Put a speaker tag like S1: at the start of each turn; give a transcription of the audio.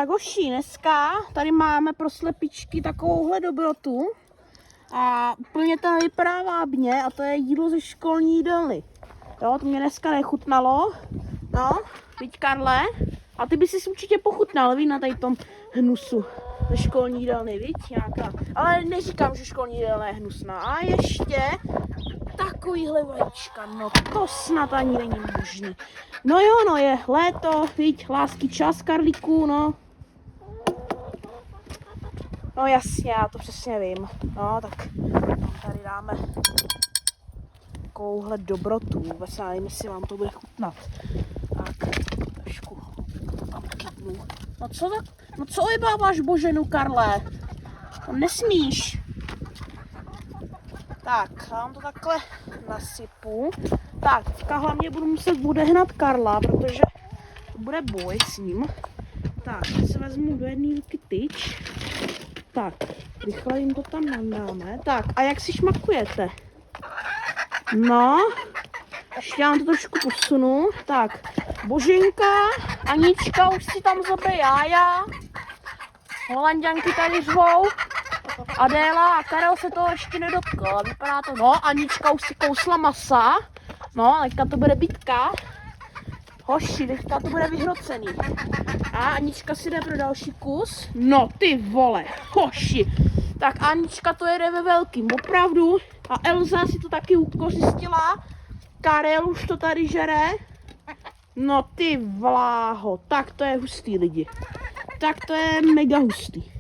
S1: Tak hoši, dneska tady máme pro slepičky takovouhle dobrotu a úplně to nevypadá vábně a to je jídlo ze školní jídelny. Jo, to mě dneska nechutnalo, no, viď Karle? A ty by si určitě pochutnal, víš, na tady tom hnusu ze školní jídelny, viď, nějaká. Ale neříkám, že školní jídelna je hnusná. A ještě takovýhle vajíčka, no to snad ani není možný. No jo, no je léto, viď, lásky čas, Karlíku, no. No jasně, já to přesně vím. No tak tady dáme takovouhle dobrotu. Vůbec nevím, jestli vám to bude chutnat. Tak, trošku tam kýpnu. No co tak? No co ojebáváš Boženu, Karle? To nesmíš. Tak, já vám to takhle nasypu. Tak, teďka hlavně budu muset odehnat Karla, protože to bude boj s ním. Tak, se vezmu do jedné ruky tyč. Tak, rychle jim to tam nandáme. Tak, a jak si šmakujete? No, ještě já vám to trošku posunu. Tak, Boženka, Anička už si tam zobe jája. Holanďanky tady řvou. Adéla a Karel se toho ještě nedotkl. Vypadá to, no, Anička už si kousla masa. No, teďka to bude bitka. Hoši, teďka to bude vyhrocený. A Anička si jde pro další kus. No ty vole, hoši. Tak Anička to jede ve velkým, opravdu. A Elza si to taky ukořistila. Karel už to tady žere. No ty vláho, tak to je hustý lidi. Tak to je mega hustý.